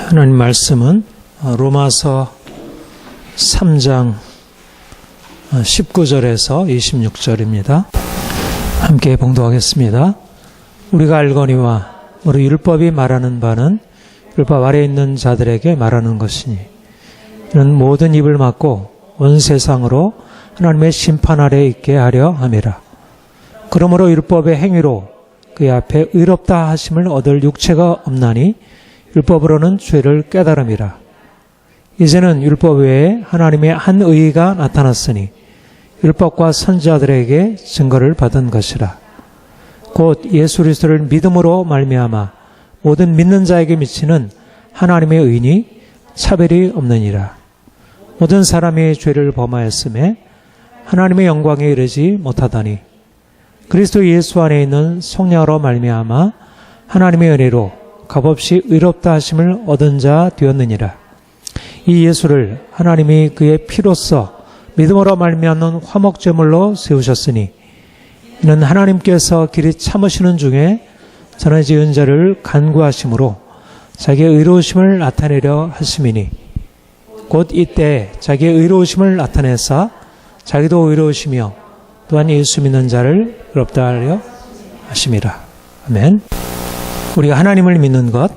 하나님 말씀은 로마서 3장 19절에서 26절입니다. 함께 봉독하겠습니다. 우리가 알거니와 우리 율법이 말하는 바는 율법 아래에 있는 자들에게 말하는 것이니 이는 모든 입을 막고 온 세상으로 하나님의 심판 아래에 있게 하려 함이라. 그러므로 율법의 행위로 그의 앞에 의롭다 하심을 얻을 육체가 없나니 율법으로는 죄를 깨달음이라. 이제는 율법 외에 하나님의 한 의가 나타났으니 율법과 선지자들에게 증거를 받은 것이라. 곧 예수 그리스도를 믿음으로 말미암아 모든 믿는 자에게 미치는 하나님의 의니 차별이 없느니라. 모든 사람이 죄를 범하였음에 하나님의 영광에 이르지 못하다니 그리스도 예수 안에 있는 성령으로 말미암아 하나님의 은혜로 값없이 의롭다 하심을 얻은 자 되었느니라. 이 예수를 하나님이 그의 피로써 믿음으로 말미암는 화목제물로 세우셨으니 이는 하나님께서 길이 참으시는 중에 전에 지은 자를 간구하심으로 자기의 의로우심을 나타내려 하심이니 곧 이때 자기의 의로우심을 나타내사 자기도 의로우시며 또한 예수 믿는 자를 의롭다 하려 하심이라. 아멘. 우리가 하나님을 믿는 것,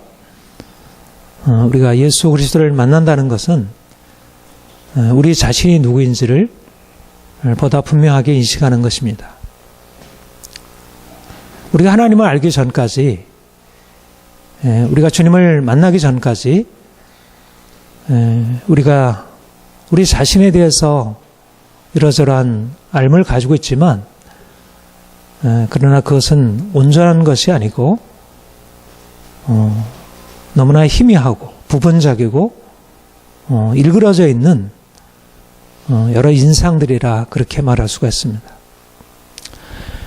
우리가 예수 그리스도를 만난다는 것은 우리 자신이 누구인지를 보다 분명하게 인식하는 것입니다. 우리가 하나님을 알기 전까지, 우리가 주님을 만나기 전까지 우리가 우리 자신에 대해서 이러저러한 알을 가지고 있지만 그러나 그것은 온전한 것이 아니고 너무나 희미하고 부분적이고 일그러져 있는 여러 인상들이라 그렇게 말할 수가 있습니다.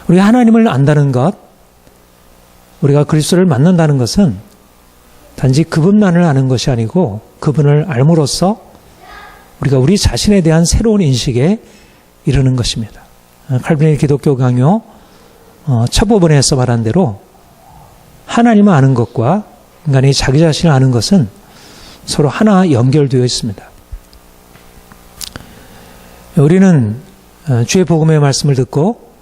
우리가 하나님을 안다는 것, 우리가 그리스도를 만난다는 것은 단지 그분만을 아는 것이 아니고 그분을 알므로써 우리가 우리 자신에 대한 새로운 인식에 이르는 것입니다. 칼빈의 기독교 강요 첫 부분에서 말한 대로 하나님을 아는 것과 인간이 자기 자신을 아는 것은 서로 하나 연결되어 있습니다. 우리는 주의 복음의 말씀을 듣고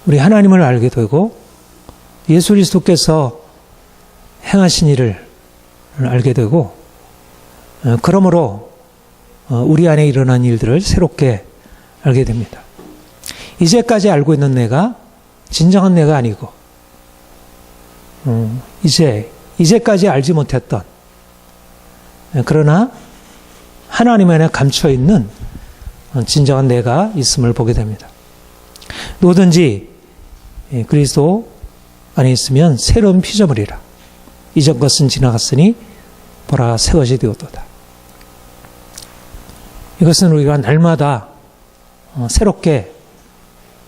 우리 하나님을 알게 되고 예수 그리스도께서 행하신 일을 알게 되고 그러므로 우리 안에 일어난 일들을 새롭게 알게 됩니다. 이제까지 알고 있는 내가 진정한 내가 아니고 이제까지 알지 못했던 그러나 하나님 안에 감춰있는 진정한 내가 있음을 보게 됩니다. 누구든지 그리스도 안에 있으면 새로운 피조물이라. 이전 것은 지나갔으니 보라 새 것이 되었도다. 이것은 우리가 날마다 새롭게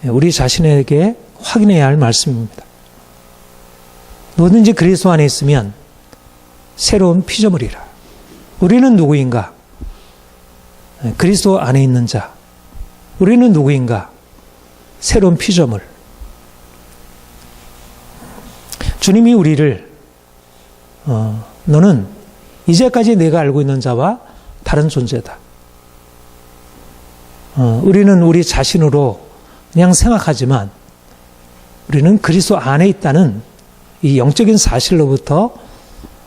우리 자신에게 확인해야 할 말씀입니다. 누구든지 그리스도 안에 있으면 새로운 피조물이라. 우리는 누구인가? 그리스도 안에 있는 자. 우리는 누구인가? 새로운 피조물. 주님이 우리를 너는 이제까지 내가 알고 있는 자와 다른 존재다. 우리는 우리 자신으로 그냥 생각하지만 우리는 그리스도 안에 있다는 이 영적인 사실로부터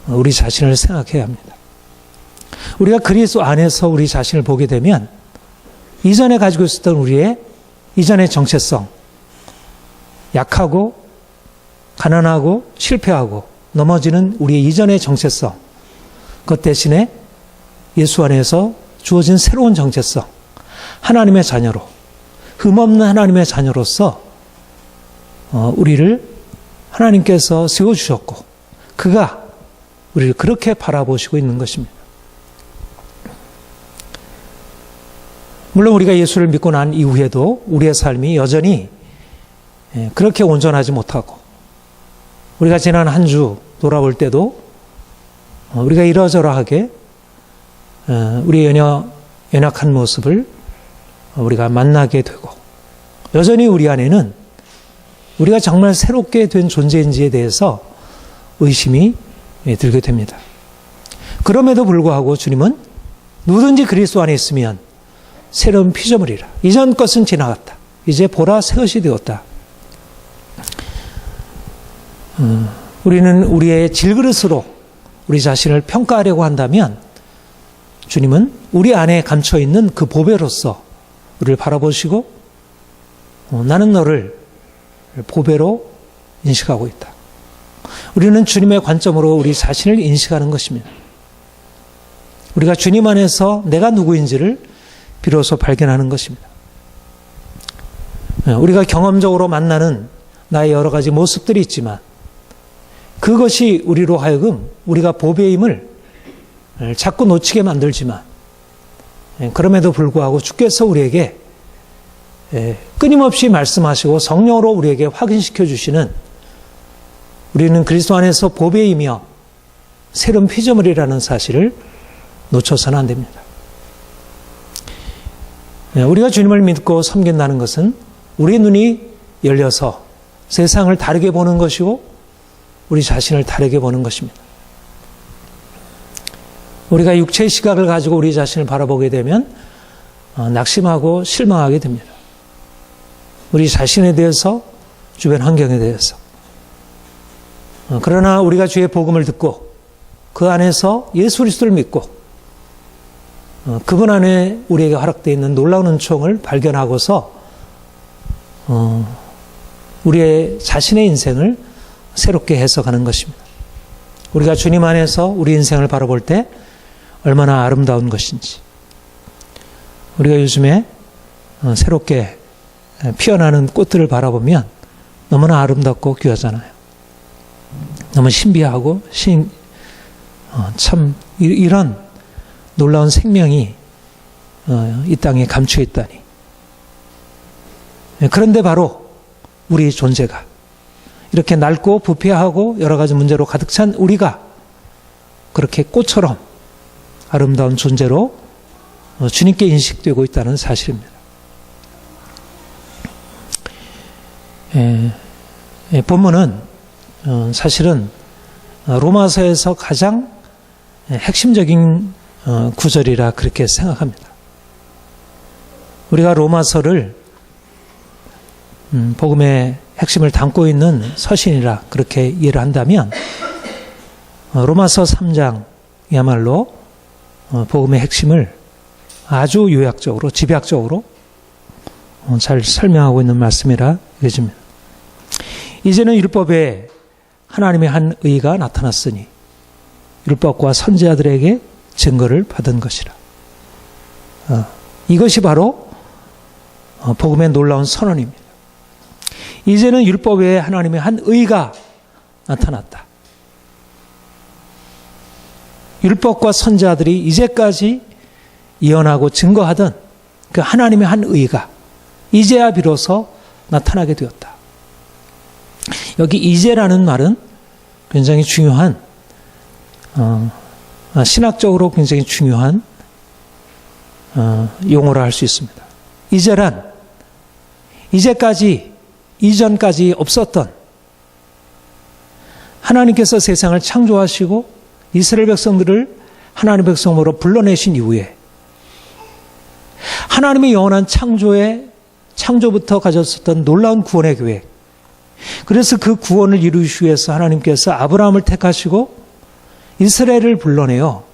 우리 자신을 생각해야 합니다. 우리가 그리스도 안에서 우리 자신을 보게 되면 이전에 가지고 있었던 우리의 이전의 정체성, 약하고 가난하고 실패하고 넘어지는 우리의 이전의 정체성, 그것 대신에 예수 안에서 주어진 새로운 정체성, 하나님의 자녀로, 흠없는 하나님의 자녀로서 우리를 하나님께서 세워주셨고 그가 우리를 그렇게 바라보시고 있는 것입니다. 물론 우리가 예수를 믿고 난 이후에도 우리의 삶이 여전히 그렇게 온전하지 못하고 우리가 지난 한 주 돌아볼 때도 우리가 이러저러하게 우리의 연약한 모습을 우리가 만나게 되고 여전히 우리 안에는 우리가 정말 새롭게 된 존재인지에 대해서 의심이 들게 됩니다. 그럼에도 불구하고 주님은 누구든지 그리스도 안에 있으면 새로운 피조물이라. 이전 것은 지나갔다. 이제 보라 새 것이 되었다. 우리는 우리의 질그릇으로 우리 자신을 평가하려고 한다면 주님은 우리 안에 감춰있는 그 보배로서 우리를 바라보시고 나는 너를 보배로 인식하고 있다. 우리는 주님의 관점으로 우리 자신을 인식하는 것입니다. 우리가 주님 안에서 내가 누구인지를 비로소 발견하는 것입니다. 우리가 경험적으로 만나는 나의 여러 가지 모습들이 있지만 그것이 우리로 하여금 우리가 보배임을 자꾸 놓치게 만들지만 그럼에도 불구하고 주께서 우리에게 끊임없이 말씀하시고 성령으로 우리에게 확인시켜 주시는 우리는 그리스도 안에서 보배이며 새로운 피조물이라는 사실을 놓쳐서는 안 됩니다. 우리가 주님을 믿고 섬긴다는 것은 우리 눈이 열려서 세상을 다르게 보는 것이고 우리 자신을 다르게 보는 것입니다. 우리가 육체의 시각을 가지고 우리 자신을 바라보게 되면 낙심하고 실망하게 됩니다. 우리 자신에 대해서, 주변 환경에 대해서. 그러나 우리가 주의 복음을 듣고 그 안에서 예수 그리스도를 믿고 그분 안에 우리에게 허락되어 있는 놀라운 은총을 발견하고서 우리의 자신의 인생을 새롭게 해석하는 것입니다. 우리가 주님 안에서 우리 인생을 바라볼 때 얼마나 아름다운 것인지. 우리가 요즘에 새롭게 피어나는 꽃들을 바라보면 너무나 아름답고 귀하잖아요. 너무 신비하고 참 이런 놀라운 생명이 이 땅에 감추어 있다니. 그런데 바로 우리 존재가 이렇게 낡고 부패하고 여러 가지 문제로 가득 찬 우리가 그렇게 꽃처럼 아름다운 존재로 주님께 인식되고 있다는 사실입니다. 본문은 사실은 로마서에서 가장 핵심적인 구절이라 그렇게 생각합니다. 우리가 로마서를 복음의 핵심을 담고 있는 서신이라 그렇게 이해를 한다면 로마서 3장이야말로 복음의 핵심을 아주 요약적으로 집약적으로 잘 설명하고 있는 말씀이라 여겨집니다. 이제는 율법에 하나님의 한 의가 나타났으니 율법과 선지자들에게 증거를 받은 것이라. 이것이 바로 복음의 놀라운 선언입니다. 이제는 율법 외에 하나님의 한 의가 나타났다. 율법과 선지자들이 이제까지 예언하고 증거하던 그 하나님의 한 의가 이제야 비로소 나타나게 되었다. 여기 이제라는 말은 굉장히 중요한 신학적으로 굉장히 중요한 용어라 할 수 있습니다. 이제란 이전까지 없었던 하나님께서 세상을 창조하시고 이스라엘 백성들을 하나님의 백성으로 불러내신 이후에 하나님의 영원한 창조부터 가졌었던 놀라운 구원의 계획, 그래서 그 구원을 이루시기 위해서 하나님께서 아브라함을 택하시고 이스라엘을 불러내어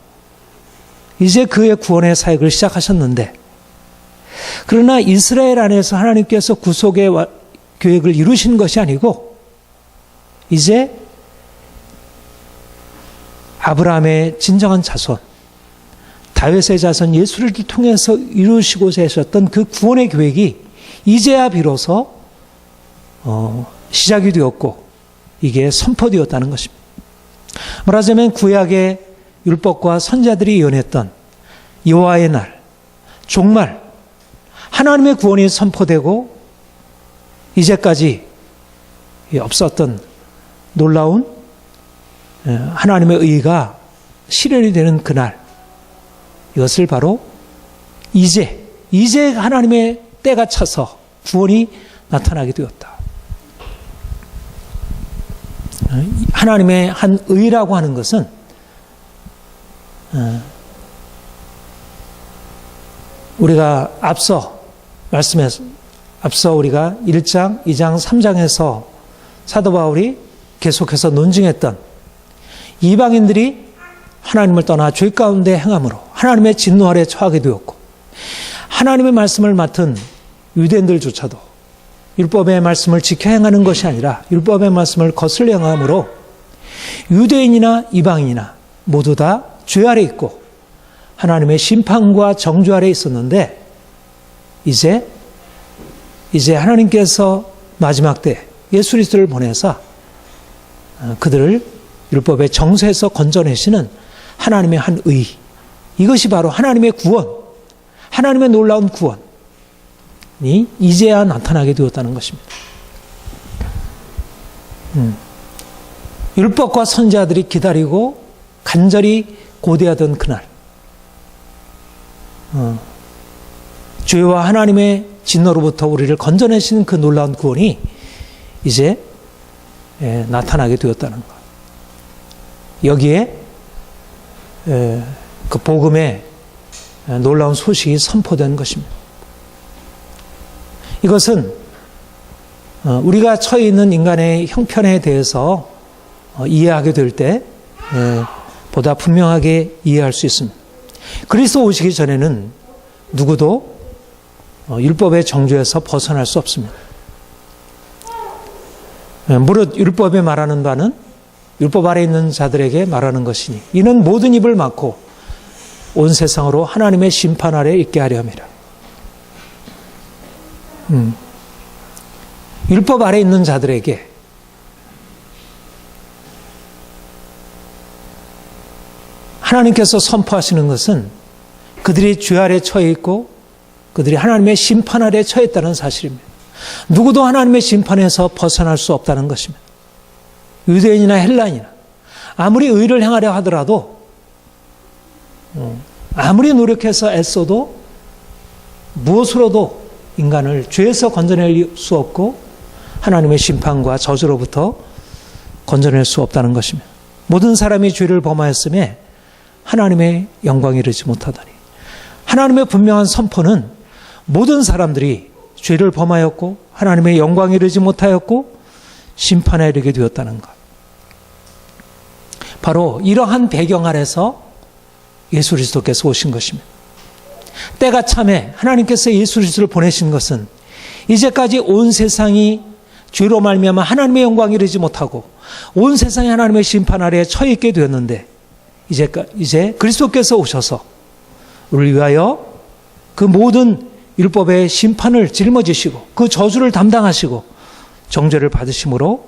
이제 그의 구원의 사역을 시작하셨는데, 그러나 이스라엘 안에서 하나님께서 구속의 계획을 이루신 것이 아니고 이제 아브라함의 진정한 자손, 다윗의 자손 예수를 통해서 이루시고자 하셨던 그 구원의 계획이 이제야 비로소 시작이 되었고 이게 선포되었다는 것입니다. 말하자면 구약의 율법과 선지자들이 예언했던 여호와의 날, 종말, 하나님의 구원이 선포되고 이제까지 없었던 놀라운 하나님의 의가 실현이 되는 그날, 이것을 바로 이제 하나님의 때가 차서 구원이 나타나게 되었다. 하나님의 한 의라고 하는 것은 우리가 앞서 우리가 1장, 2장, 3장에서 사도 바울이 계속해서 논증했던 이방인들이 하나님을 떠나 죄 가운데 행함으로 하나님의 진노 아래 처하게 되었고, 하나님의 말씀을 맡은 유대인들조차도 율법의 말씀을 지켜 행하는 것이 아니라 율법의 말씀을 거슬려 행함으로 유대인이나 이방인이나 모두 다 죄 아래 있고 하나님의 심판과 정죄 아래 있었는데, 이제 하나님께서 마지막 때 예수 그리스도를 보내사 그들을 율법의 정죄에서 건져내시는 하나님의 한 의, 이것이 바로 하나님의 구원, 하나님의 놀라운 구원이 이제야 나타나게 되었다는 것입니다. 율법과 선지자들이 기다리고 간절히 고대하던 그날, 죄와 하나님의 진노로부터 우리를 건져내시는 그 놀라운 구원이 이제 나타나게 되었다는 것. 여기에 그 복음의 놀라운 소식이 선포된 것입니다. 이것은 우리가 처해 있는 인간의 형편에 대해서 이해하게 될 때 보다 분명하게 이해할 수 있습니다. 그리스도 오시기 전에는 누구도 율법의 정죄에서 벗어날 수 없습니다. 무릇 율법에 말하는 바는 율법 아래 있는 자들에게 말하는 것이니 이는 모든 입을 막고 온 세상으로 하나님의 심판 아래 있게 하려 함이라. 율법 아래 있는 자들에게 하나님께서 선포하시는 것은 그들이 죄 아래 처해 있고 그들이 하나님의 심판 아래 처해 있다는 사실입니다. 누구도 하나님의 심판에서 벗어날 수 없다는 것입니다. 유대인이나 헬라인이나 아무리 의를 행하려 하더라도, 아무리 노력해서 애써도 무엇으로도 인간을 죄에서 건져낼 수 없고 하나님의 심판과 저주로부터 건져낼 수 없다는 것입니다. 모든 사람이 죄를 범하였음에 하나님의 영광에 이르지 못하다니. 하나님의 분명한 선포는 모든 사람들이 죄를 범하였고 하나님의 영광에 이르지 못하였고 심판에 이르게 되었다는 것. 바로 이러한 배경 아래서 예수 그리스도께서 오신 것입니다. 때가 참에 하나님께서 예수 그리스도를 보내신 것은 이제까지 온 세상이 죄로 말미암아 하나님의 영광에 이르지 못하고 온 세상이 하나님의 심판 아래에 처해 있게 되었는데, 이제 그리스도께서 오셔서 우리를 위하여 그 모든 율법의 심판을 짊어지시고 그 저주를 담당하시고 정죄를 받으심으로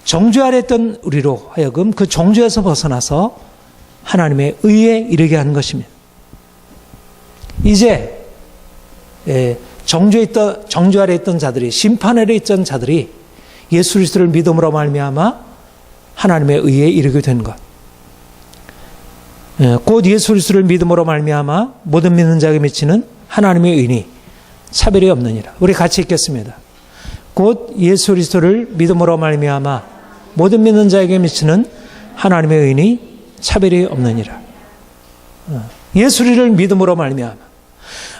정죄 아래 있던 우리로 하여금 그 정죄에서 벗어나서 하나님의 의에 이르게 하는 것입니다. 이제 정죄 아래 있던 자들이, 심판 아래 있던 자들이 예수 그리스도를 믿음으로 말미암아 하나님의 의에 이르게 된 것. 곧 예수 그리스도를 믿음으로 말미암아 모든 믿는 자에게 미치는 하나님의 의니 차별이 없느니라. 우리 같이 읽겠습니다. 곧 예수 그리스도를 믿음으로 말미암아 모든 믿는 자에게 미치는 하나님의 의니 차별이 없느니라. 예수를 믿음으로 말미암아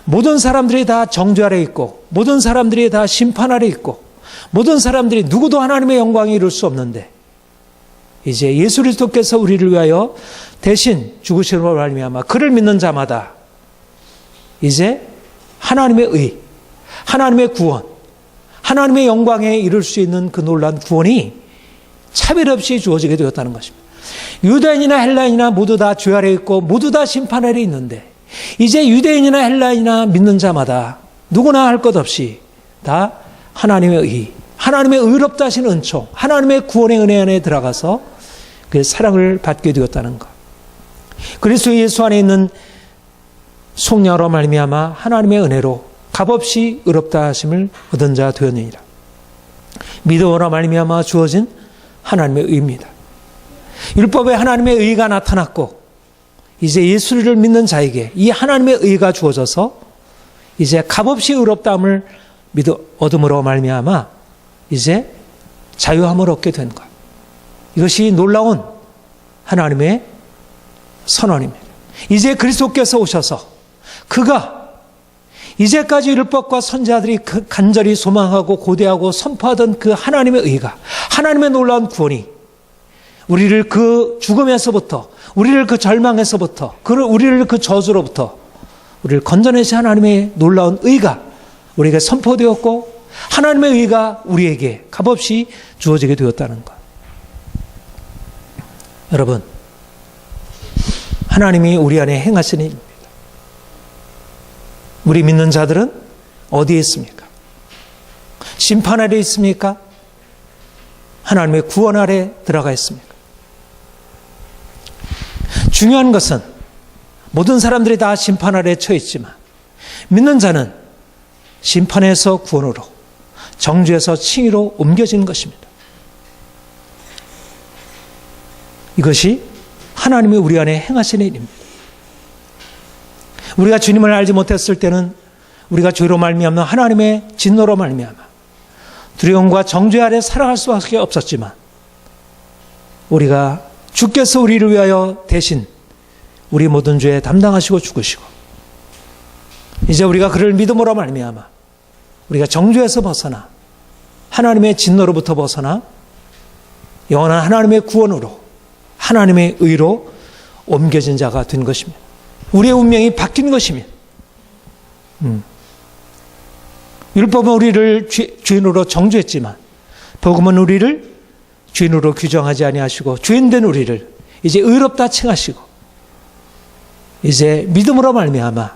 모든 사람들이 다 정죄 아래 있고 모든 사람들이 다 심판 아래 있고 모든 사람들이 누구도 하나님의 영광에 이룰 수 없는데, 이제 예수 그리스도께서 우리를 위하여 대신 죽으심으로 말미암아 그를 믿는 자마다 이제 하나님의 의, 하나님의 구원, 하나님의 영광에 이룰 수 있는 그 놀라운 구원이 차별 없이 주어지게 되었다는 것입니다. 유대인이나 헬라인이나 모두 다 죄 아래 있고 모두 다 심판 아래 있는데, 이제 유대인이나 헬라인이나 믿는 자마다 누구나 할 것 없이 다 하나님의 의, 하나님의 의롭다 하신 은총, 하나님의 구원의 은혜 안에 들어가서 그 사랑을 받게 되었다는 것. 그리스도 예수 안에 있는 속량으로 말미암아 하나님의 은혜로 값없이 의롭다 하심을 얻은 자 되었느니라. 믿음으로 말미암아 주어진 하나님의 의입니다. 율법에 하나님의 의가 나타났고 이제 예수를 믿는 자에게 이 하나님의 의가 주어져서 이제 값없이 의롭다함을 얻음으로 말미암아 이제 자유함을 얻게 된 것. 이것이 놀라운 하나님의 선언입니다. 이제 그리스도께서 오셔서 그가 이제까지 율법과 선지자들이 간절히 소망하고 고대하고 선포하던 그 하나님의 의가, 하나님의 놀라운 구원이 우리를 그 죽음에서부터, 우리를 그 절망에서부터, 우리를 그 저주로부터 우리를 건져내신 하나님의 놀라운 의가 우리에게 선포되었고, 하나님의 의가 우리에게 값없이 주어지게 되었다는 것. 여러분, 하나님이 우리 안에 행하시는 일입니다. 우리 믿는 자들은 어디에 있습니까? 심판 아래 있습니까? 하나님의 구원 아래 들어가 있습니까? 중요한 것은 모든 사람들이 다 심판 아래 처해 있지만 믿는 자는 심판에서 구원으로, 정죄에서 칭의로 옮겨지는 것입니다. 이것이 하나님이 우리 안에 행하시는 일입니다. 우리가 주님을 알지 못했을 때는 우리가 죄로 말미암는 하나님의 진노로 말미암아 두려움과 정죄 아래 살아갈 수밖에 없었지만, 우리가 주께서 우리를 위하여 대신 우리 모든 죄에 담당하시고 죽으시고, 이제 우리가 그를 믿음으로 말미암아 우리가 정죄에서 벗어나 하나님의 진노로부터 벗어나 영원한 하나님의 구원으로, 하나님의 의로 옮겨진 자가 된 것입니다. 우리의 운명이 바뀐 것입니다. 율법은 우리를 죄인으로 정죄했지만 복음은 우리를 죄인으로 규정하지 아니하시고 죄인된 우리를 이제 의롭다 칭하시고 이제 믿음으로 말미암아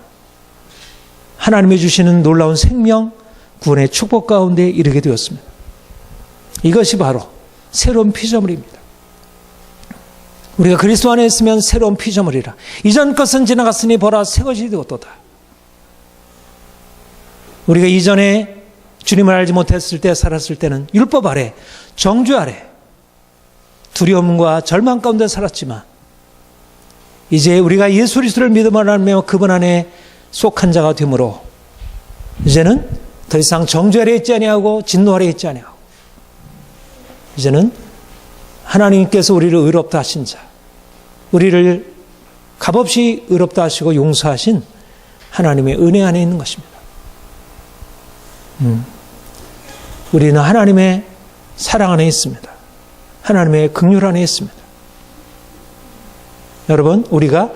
하나님이 주시는 놀라운 생명, 구원의 축복 가운데 이르게 되었습니다. 이것이 바로 새로운 피조물입니다. 우리가 그리스도 안에 있으면 새로운 피조물이라. 이전 것은 지나갔으니 보라 새 것이 되었도다. 우리가 이전에 주님을 알지 못했을 때 살았을 때는 율법 아래, 정죄 아래, 두려움과 절망 가운데 살았지만 이제 우리가 예수 그리스도를 믿음으로 하며 그분 안에 속한 자가 되므로 이제는 더 이상 정죄 아래 있지 아니하고 진노 아래 있지 아니하고 이제는 하나님께서 우리를 의롭다 하신 자, 우리를 값없이 의롭다 하시고 용서하신 하나님의 은혜 안에 있는 것입니다. 우리는 하나님의 사랑 안에 있습니다. 하나님의 긍휼 안에 있습니다. 여러분, 우리가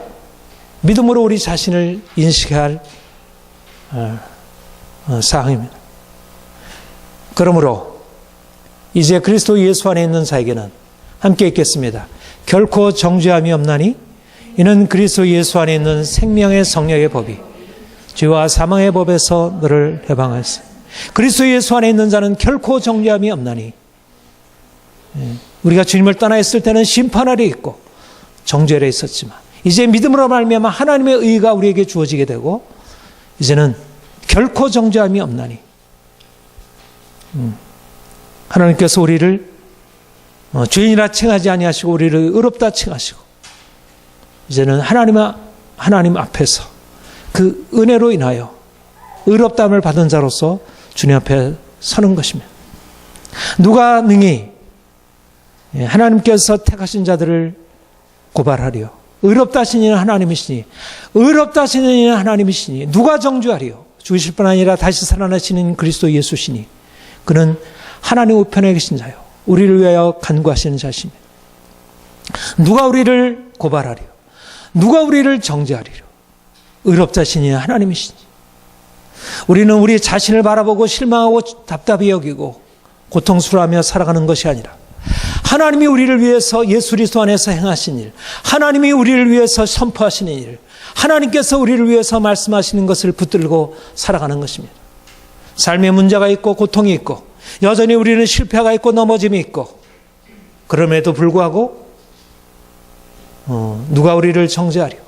믿음으로 우리 자신을 인식해야 할 사항입니다. 그러므로 이제 그리스도 예수 안에 있는 자에게는 함께 읽겠습니다. 결코 정죄함이 없나니 이는 그리스도 예수 안에 있는 생명의 성령의 법이 죄와 사망의 법에서 너를 해방하였으니 그리스도 예수 안에 있는 자는 결코 정죄함이 없나니. 우리가 주님을 떠나 있을 때는 심판 아래 있고 정죄 아래 있었지만 이제 믿음으로 말미암아 하나님의 의가 우리에게 주어지게 되고 이제는 결코 정죄함이 없나니. 하나님께서 우리를 죄인이라 칭하지 아니하시고 우리를 의롭다 칭하시고 이제는 하나님 앞에서 그 은혜로 인하여 의롭다함을 받은 자로서 주님 앞에 서는 것입니다. 누가 능히 하나님께서 택하신 자들을 고발하리요? 의롭다 하신 이는 하나님이시니, 의롭다 하신 이는 하나님이시니 누가 정죄하리요? 죽으실 뿐 아니라 다시 살아나시는 그리스도 예수시니 그는 하나님 우편에 계신 자요 우리를 위하여 간구하시는 자십니다. 누가 우리를 고발하리요? 누가 우리를 정죄하리요? 의롭다 하신 이는 하나님이시니. 우리는 우리 자신을 바라보고 실망하고 답답히 여기고 고통스러워하며 살아가는 것이 아니라 하나님이 우리를 위해서 예수 그리스도 안에서 행하신 일, 하나님이 우리를 위해서 선포하시는 일, 하나님께서 우리를 위해서 말씀하시는 것을 붙들고 살아가는 것입니다. 삶에 문제가 있고 고통이 있고 여전히 우리는 실패가 있고 넘어짐이 있고 그럼에도 불구하고 누가 우리를 정죄하리요?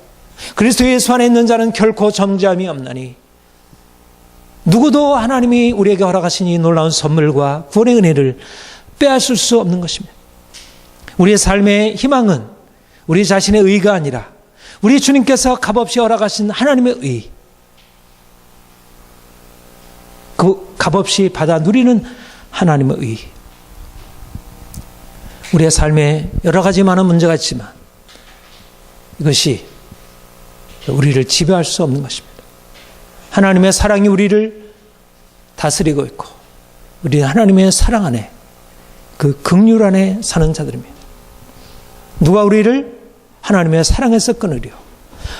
그리스도 예수 안에 있는 자는 결코 정죄함이 없나니. 누구도 하나님이 우리에게 허락하신 이 놀라운 선물과 구원의 은혜를 빼앗을 수 없는 것입니다. 우리의 삶의 희망은 우리 자신의 의가 아니라 우리 주님께서 값없이 허락하신 하나님의 의, 그 값없이 받아 누리는 하나님의 의. 우리의 삶에 여러 가지 많은 문제가 있지만 이것이 우리를 지배할 수 없는 것입니다. 하나님의 사랑이 우리를 다스리고 있고 우리는 하나님의 사랑 안에 그 긍휼 안에 사는 자들입니다. 누가 우리를 하나님의 사랑에서 끊으려?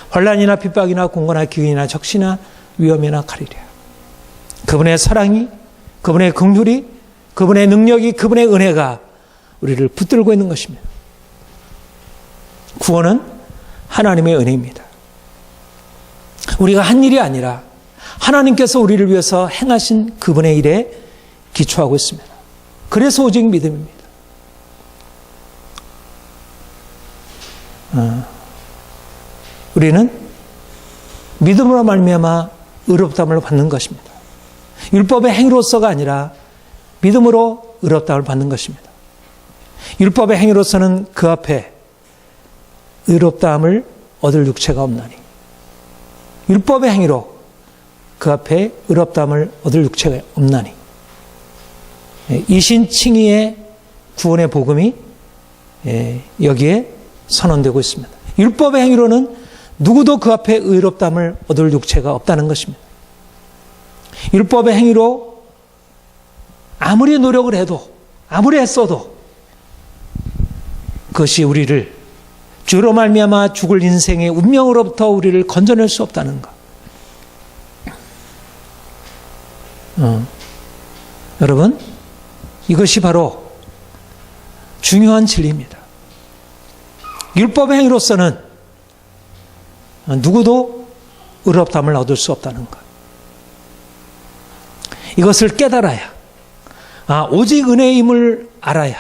환난이나 핍박이나 공고나 기근이나 적시나 위험이나 칼이랴. 그분의 사랑이, 그분의 긍휼이, 그분의 능력이, 그분의 은혜가 우리를 붙들고 있는 것입니다. 구원은 하나님의 은혜입니다. 우리가 한 일이 아니라 하나님께서 우리를 위해서 행하신 그분의 일에 기초하고 있습니다. 그래서 오직 믿음입니다. 우리는 믿음으로 말미암아 의롭다함을 받는 것입니다. 율법의 행위로서가 아니라 믿음으로 의롭다함을 받는 것입니다. 율법의 행위로서는 그 앞에 의롭다함을 얻을 육체가 없나니 율법의 행위로 그 앞에 의롭다함을 얻을 육체가 없나니 이신칭의의 구원의 복음이 여기에 선언되고 있습니다. 율법의 행위로는 누구도 그 앞에 의롭다함을 얻을 육체가 없다는 것입니다. 율법의 행위로 아무리 노력을 해도 아무리 애써도 그것이 우리를 죄로 말미암아 죽을 인생의 운명으로부터 우리를 건져낼 수 없다는 것. 여러분, 이것이 바로 중요한 진리입니다. 율법의 행위로서는 누구도 의롭다함을 얻을 수 없다는 것. 이것을 깨달아야, 오직 은혜임을 알아야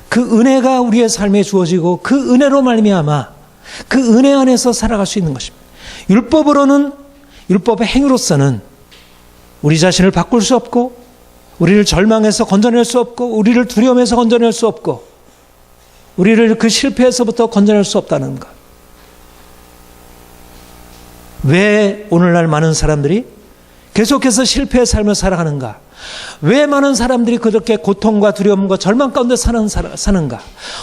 그 은혜가 우리의 삶에 주어지고 그 은혜로 말미암아 그 은혜 안에서 살아갈 수 있는 것입니다. 율법의 행위로서는 우리 자신을 바꿀 수 없고 우리를 절망해서 건져낼 수 없고 우리를 두려움에서 건져낼 수 없고 우리를 그 실패에서부터 건져낼 수 없다는 것. 왜 오늘날 많은 사람들이 계속해서 실패의 삶을 살아가는가? 왜 많은 사람들이 그렇게 고통과 두려움과 절망 가운데 사는가?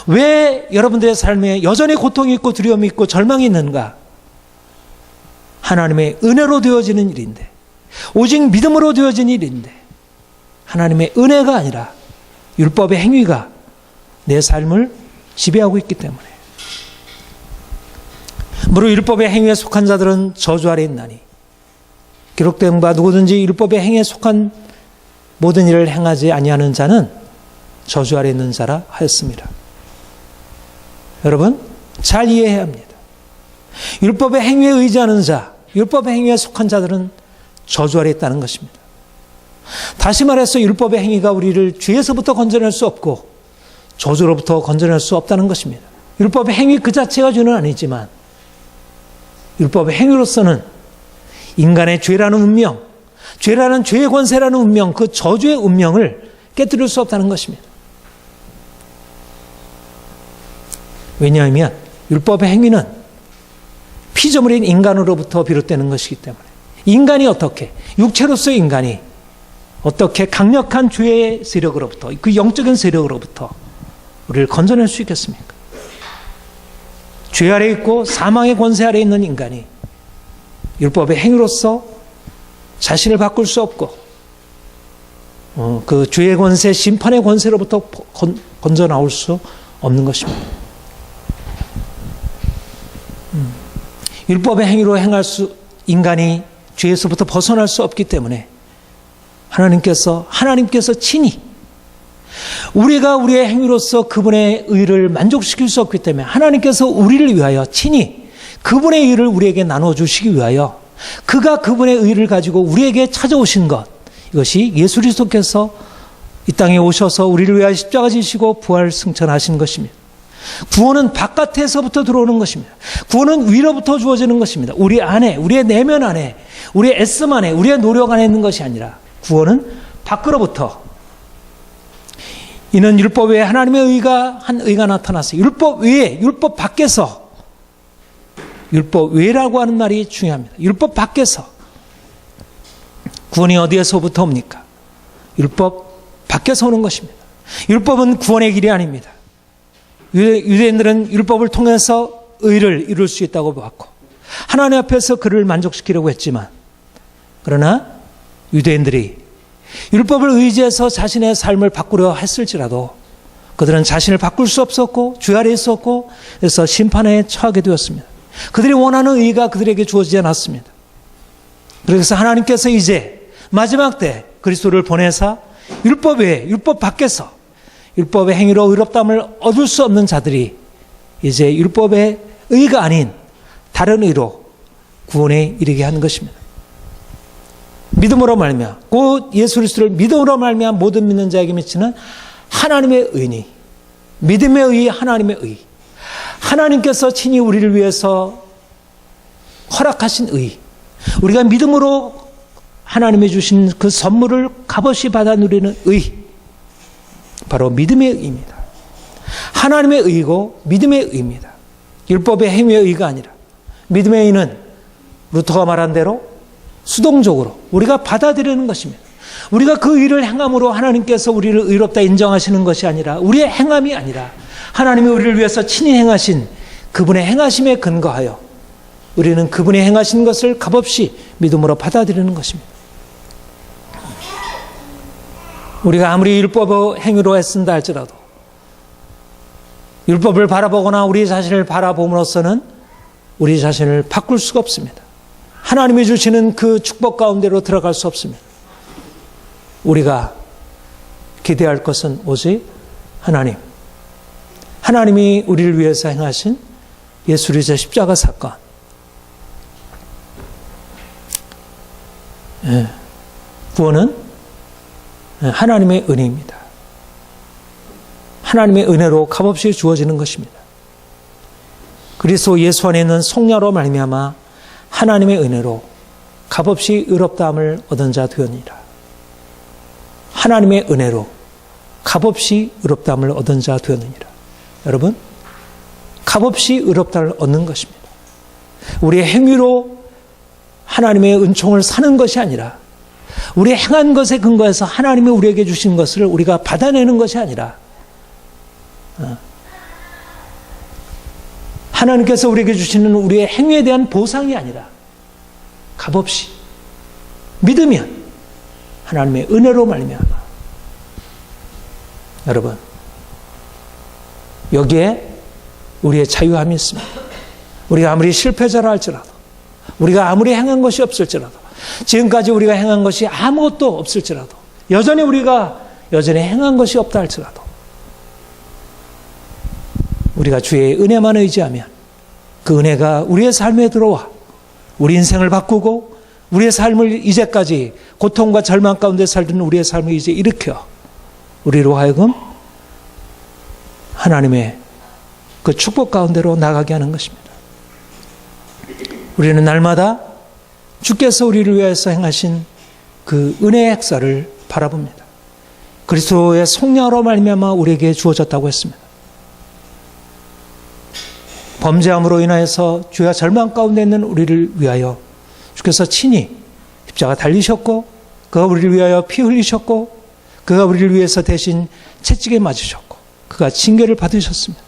왜 여러분들의 삶에 여전히 고통이 있고 두려움이 있고 절망이 있는가? 하나님의 은혜로 되어지는 일인데, 오직 믿음으로 되어진 일인데, 하나님의 은혜가 아니라 율법의 행위가 내 삶을 지배하고 있기 때문에. 무릇 율법의 행위에 속한 자들은 저주 아래 있나니 기록된 바 누구든지 율법의 행위에 속한 모든 일을 행하지 아니하는 자는 저주 아래 있는 자라 하였습니다. 여러분, 잘 이해해야 합니다. 율법의 행위에 의지하는 자, 율법의 행위에 속한 자들은 저주 아래 있다는 것입니다. 다시 말해서 율법의 행위가 우리를 죄에서부터 건져낼 수 없고 저주로부터 건져낼 수 없다는 것입니다. 율법의 행위 그 자체가 죄는 아니지만 율법의 행위로서는 인간의 죄라는 운명, 죄라는 죄의 권세라는 운명, 그 저주의 운명을 깨뜨릴 수 없다는 것입니다. 왜냐하면 율법의 행위는 피조물인 인간으로부터 비롯되는 것이기 때문에 인간이 어떻게, 육체로서의 인간이 어떻게 강력한 죄의 세력으로부터, 그 영적인 세력으로부터 우리를 건져낼 수 있겠습니까? 죄 아래 있고 사망의 권세 아래 있는 인간이 율법의 행위로서 자신을 바꿀 수 없고 그 죄의 권세, 심판의 권세로부터 건져 나올 수 없는 것입니다. 율법의 행위로 인간이 죄에서부터 벗어날 수 없기 때문에 하나님께서 친히 우리가 우리의 행위로서 그분의 의를 만족시킬 수 없기 때문에 하나님께서 우리를 위하여 친히 그분의 의를 우리에게 나눠주시기 위하여 그가 그분의 의를 가지고 우리에게 찾아오신 것, 이것이 예수 그리스도께서 이 땅에 오셔서 우리를 위하여 십자가 지시고 부활 승천하신 것입니다. 구원은 바깥에서부터 들어오는 것입니다. 구원은 위로부터 주어지는 것입니다. 우리 안에, 우리의 내면 안에, 우리의 애씀 안에, 우리의 노력 안에 있는 것이 아니라 구원은 밖으로부터. 이는 율법 외에 하나님의 의가 한 의가 나타났어요. 율법 외에, 율법 밖에서, 율법 외라고 하는 말이 중요합니다. 율법 밖에서. 구원이 어디에서부터 옵니까? 율법 밖에서 오는 것입니다. 율법은 구원의 길이 아닙니다. 유대인들은 율법을 통해서 의를 이룰 수 있다고 봤고 하나님 앞에서 그를 만족시키려고 했지만, 그러나 유대인들이 율법을 의지해서 자신의 삶을 바꾸려 했을지라도 그들은 자신을 바꿀 수 없었고 주 아래에 있었고, 그래서 심판에 처하게 되었습니다. 그들이 원하는 의가 그들에게 주어지지 않았습니다. 그래서 하나님께서 이제 마지막 때 그리스도를 보내사 율법 외에, 율법 밖에서 율법의 행위로 의롭다함을 얻을 수 없는 자들이 이제 율법의 의가 아닌 다른 의로 구원에 이르게 하는 것입니다. 믿음으로 말미암아, 곧 예수 그리스도를 믿음으로 말미암아 모든 믿는 자에게 미치는 하나님의 의니, 믿음의 의, 하나님의 의, 하나님께서 친히 우리를 위해서 허락하신 의, 우리가 믿음으로 하나님이 주신 그 선물을 값없이 받아 누리는 의, 바로 믿음의 의입니다. 하나님의 의고 믿음의 의입니다. 율법의 행위의 의가 아니라 믿음의 의는 루터가 말한 대로 수동적으로 우리가 받아들이는 것입니다. 우리가 그 의를 행함으로 하나님께서 우리를 의롭다 인정하시는 것이 아니라, 우리의 행함이 아니라 하나님이 우리를 위해서 친히 행하신 그분의 행하심에 근거하여 우리는 그분이 행하신 것을 값없이 믿음으로 받아들이는 것입니다. 우리가 아무리 율법의 행위로 애쓴다 할지라도 율법을 바라보거나 우리 자신을 바라봄으로써는 우리 자신을 바꿀 수가 없습니다. 하나님이 주시는 그 축복 가운데로 들어갈 수 없습니다. 우리가 기대할 것은 오직 하나님, 하나님이 우리를 위해서 행하신 예수 그리스도의 십자가 사건, 구원은 하나님의 은혜입니다. 하나님의 은혜로 값없이 주어지는 것입니다. 그리스도 예수 안에 있는 속량으로 말미암아 하나님의 은혜로 값없이 의롭다함을 얻은 자 되었느니라. 하나님의 은혜로 값없이 의롭다함을 얻은 자 되었느니라. 여러분, 값없이 의롭다함을 얻는 것입니다. 우리의 행위로 하나님의 은총을 사는 것이 아니라, 우리 행한 것에 근거해서 하나님이 우리에게 주신 것을 우리가 받아내는 것이 아니라, 하나님께서 우리에게 주시는 우리의 행위에 대한 보상이 아니라 값없이 믿으면 하나님의 은혜로 말미암아. 여러분, 여기에 우리의 자유함이 있습니다. 우리가 아무리 실패자라 할지라도, 우리가 아무리 행한 것이 없을지라도, 지금까지 우리가 행한 것이 아무것도 없을지라도, 여전히 우리가 행한 것이 없다 할지라도, 우리가 주의 은혜만 의지하면 그 은혜가 우리의 삶에 들어와 우리 인생을 바꾸고 우리의 삶을 이제까지 고통과 절망 가운데 살던 우리의 삶을 이제 일으켜 우리로 하여금 하나님의 그 축복 가운데로 나가게 하는 것입니다. 우리는 날마다 주께서 우리를 위해서 행하신 그 은혜의 역사를 바라봅니다. 그리스도의 속량으로 말미암아 우리에게 주어졌다고 했습니다. 범죄함으로 인하여서 죄와 절망 가운데 있는 우리를 위하여 주께서 친히 십자가 달리셨고, 그가 우리를 위하여 피 흘리셨고, 그가 우리를 위해서 대신 채찍에 맞으셨고, 그가 징계를 받으셨습니다.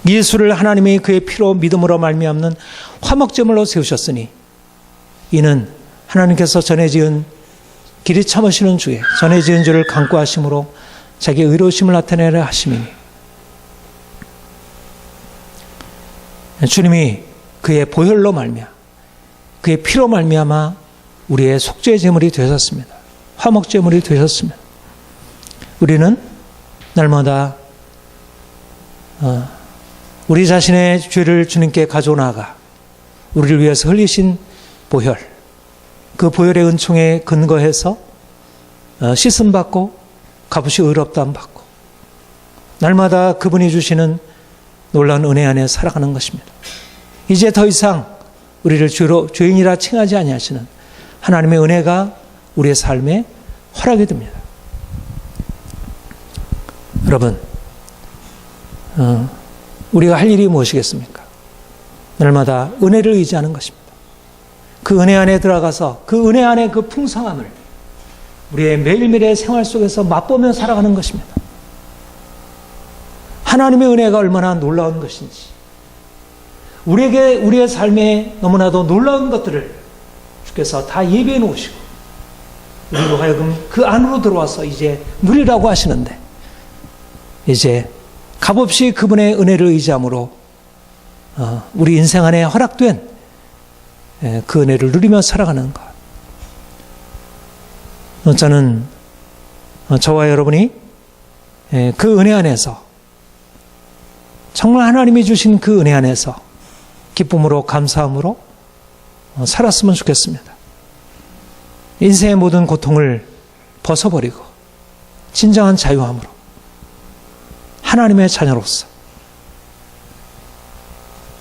예수를 하나님이 그의 피로 믿음으로 말미암는 화목제물로 세우셨으니, 이는 하나님께서 전에 지은 길이 참으시는 주에 전에 지은 죄를 강구하심으로 자기의 의로우심을 나타내려 하심이니, 주님이 그의 보혈로 말미암아, 그의 피로 말미암아 우리의 속죄의 제물이 되셨습니다. 화목 제물이 되셨습니다. 우리는 날마다 우리 자신의 죄를 주님께 가져오 나아가 우리를 위해서 흘리신 보혈, 그 보혈의 은총에 근거해서 씻음 받고 값없이 의롭다함 받고 날마다 그분이 주시는 놀라운 은혜 안에 살아가는 것입니다. 이제 더 이상 우리를 죄인이라 칭하지 아니하시는 하나님의 은혜가 우리의 삶에 허락이 됩니다. 여러분, 우리가 할 일이 무엇이겠습니까? 날마다 은혜를 의지하는 것입니다. 그 은혜 안에 들어가서 그 은혜 안에 그 풍성함을 우리의 매일매일의 생활 속에서 맛보며 살아가는 것입니다. 하나님의 은혜가 얼마나 놀라운 것인지, 우리에게 우리의 삶에 너무나도 놀라운 것들을 주께서 다 예비해 놓으시고 우리로 하여금 그 안으로 들어와서 이제 누리라고 하시는데, 이제 값없이 그분의 은혜를 의지함으로 우리 인생 안에 허락된 그 은혜를 누리며 살아가는 것. 저는 저와 여러분이 그 은혜 안에서, 정말 하나님이 주신 그 은혜 안에서 기쁨으로 감사함으로 살았으면 좋겠습니다. 인생의 모든 고통을 벗어버리고 진정한 자유함으로 하나님의 자녀로서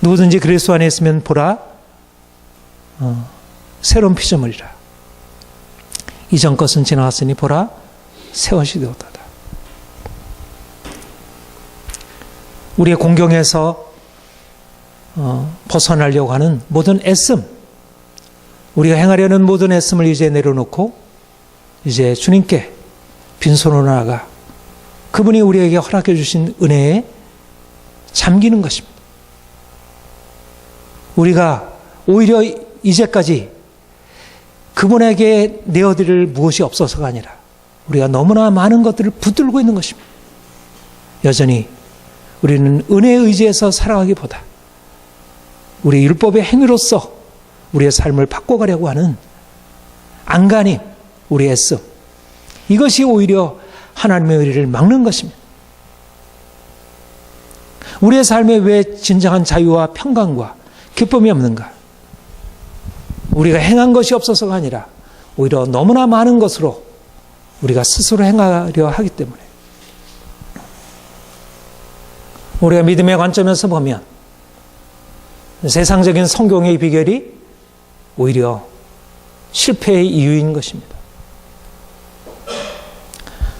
누구든지 그리스도 안에 있으면 보라 새로운 피조물이라. 이전 것은 지나갔으니 보라 새 것이 되었다. 우리의 공경에서 벗어나려고 하는 모든 애씀, 우리가 행하려는 모든 애씀을 이제 내려놓고 이제 주님께 빈손으로 나아가 그분이 우리에게 허락해 주신 은혜에 잠기는 것입니다. 우리가 오히려 이제까지 그분에게 내어드릴 무엇이 없어서가 아니라 우리가 너무나 많은 것들을 붙들고 있는 것입니다. 여전히 우리는 은혜에 의지해서 살아가기보다 우리 율법의 행위로서 우리의 삶을 바꿔가려고 하는 안간힘, 우리의 애씀, 이것이 오히려 하나님의 의를 막는 것입니다. 우리의 삶에 왜 진정한 자유와 평강과 기쁨이 없는가? 우리가 행한 것이 없어서가 아니라 오히려 너무나 많은 것으로 우리가 스스로 행하려 하기 때문에, 우리가 믿음의 관점에서 보면 세상적인 성공의 비결이 오히려 실패의 이유인 것입니다.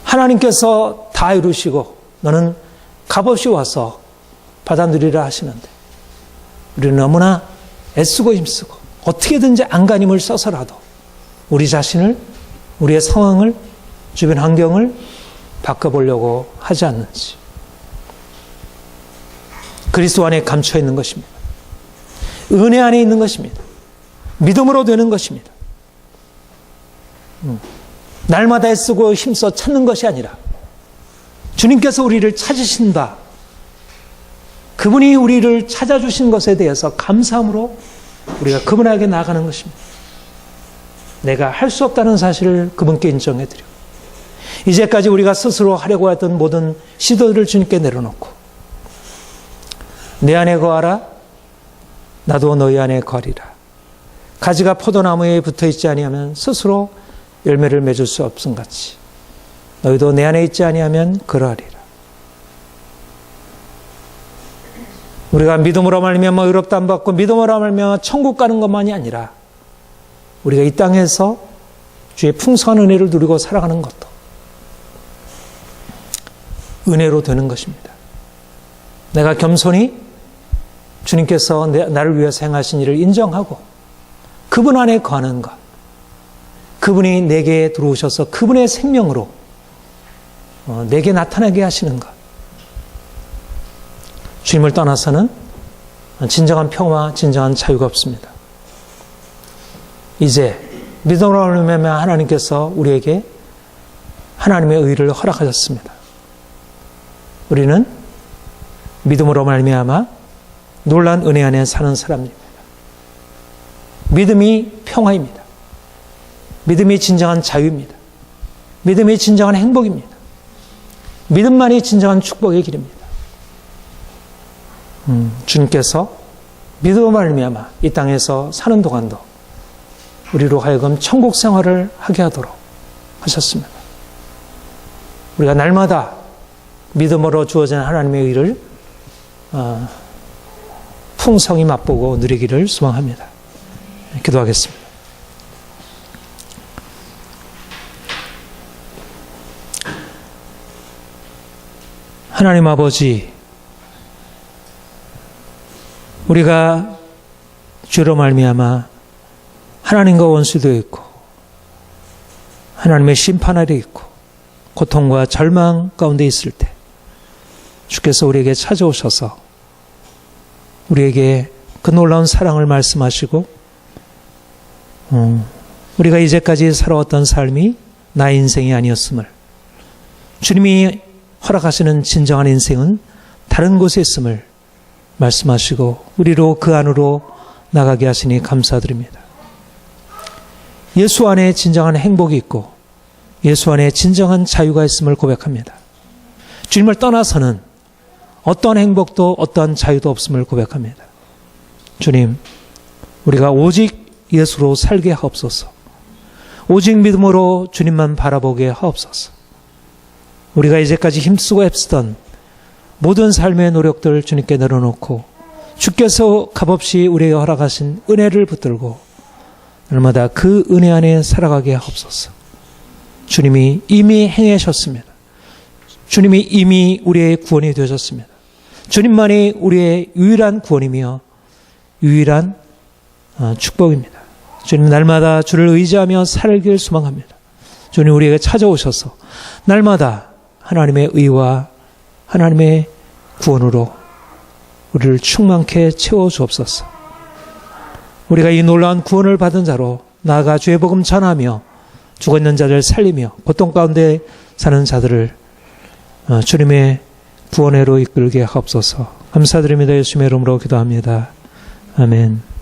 하나님께서 다 이루시고 너는 값없이 와서 받아 누리라 하시는데, 우리는 너무나 애쓰고 힘쓰고 어떻게든지 안간힘을 써서라도 우리 자신을, 우리의 상황을, 주변 환경을 바꿔보려고 하지 않는지. 그리스도 안에 감춰 있는 것입니다. 은혜 안에 있는 것입니다. 믿음으로 되는 것입니다. 날마다 애쓰고 힘써 찾는 것이 아니라 주님께서 우리를 찾으신다, 그분이 우리를 찾아주신 것에 대해서 감사함으로 우리가 그분에게 나아가는 것입니다. 내가 할 수 없다는 사실을 그분께 인정해드리고, 이제까지 우리가 스스로 하려고 했던 모든 시도들을 주님께 내려놓고, 내 안에 거하라, 나도 너희 안에 거하리라. 가지가 포도나무에 붙어있지 아니하면 스스로 열매를 맺을 수 없음같이 너희도 내 안에 있지 아니하면 그러하리라. 우리가 믿음으로 말미암아 의롭다함 받고 믿음으로 말미암아 천국 가는 것만이 아니라 우리가 이 땅에서 주의 풍성한 은혜를 누리고 살아가는 것도 은혜로 되는 것입니다. 내가 겸손히 주님께서 나를 위해서 행하신 일을 인정하고 그분 안에 거하는 것, 그분이 내게 들어오셔서 그분의 생명으로 내게 나타나게 하시는 것, 주님을 떠나서는 진정한 평화, 진정한 자유가 없습니다. 이제 믿음으로 말미암아 하나님께서 우리에게 하나님의 의를 허락하셨습니다. 우리는 믿음으로 말미암아 놀라운 은혜 안에 사는 사람입니다. 믿음이 평화입니다. 믿음이 진정한 자유입니다. 믿음이 진정한 행복입니다. 믿음만이 진정한 축복의 길입니다. 주님께서 믿음으로 말미암아 이 땅에서 사는 동안도 우리로 하여금 천국 생활을 하게 하도록 하셨습니다. 우리가 날마다 믿음으로 주어진 하나님의 의를 풍성히 맛보고 누리기를 소망합니다. 기도하겠습니다. 하나님 아버지, 우리가 죄로 말미암아 하나님과 원수되어 있고 하나님의 심판 아래 있고 고통과 절망 가운데 있을 때 주께서 우리에게 찾아오셔서 우리에게 그 놀라운 사랑을 말씀하시고 우리가 이제까지 살아왔던 삶이 나의 인생이 아니었음을, 주님이 허락하시는 진정한 인생은 다른 곳에 있음을 말씀하시고 우리로 그 안으로 나가게 하시니 감사드립니다. 예수 안에 진정한 행복이 있고 예수 안에 진정한 자유가 있음을 고백합니다. 주님을 떠나서는 어떠한 행복도 어떠한 자유도 없음을 고백합니다. 주님, 우리가 오직 예수로 살게 하옵소서. 오직 믿음으로 주님만 바라보게 하옵소서. 우리가 이제까지 힘쓰고 애쓰던 모든 삶의 노력들 주님께 내려놓고 주께서 값없이 우리에게 허락하신 은혜를 붙들고 날마다 그 은혜 안에 살아가게 하옵소서. 주님이 이미 행하셨습니다. 주님이 이미 우리의 구원이 되셨습니다. 주님만이 우리의 유일한 구원이며 유일한 축복입니다. 주님, 날마다 주를 의지하며 살길 소망합니다. 주님, 우리에게 찾아오셔서 날마다 하나님의 의와 하나님의 구원으로 우리를 충만케 채워주옵소서. 우리가 이 놀라운 구원을 받은 자로 나아가 주의 복음 전하며 죽어있는 자를 살리며 고통 가운데 사는 자들을 주님의 구원회로 이끌게 하옵소서. 감사드립니다. 예수님의 이름으로 기도합니다. 아멘.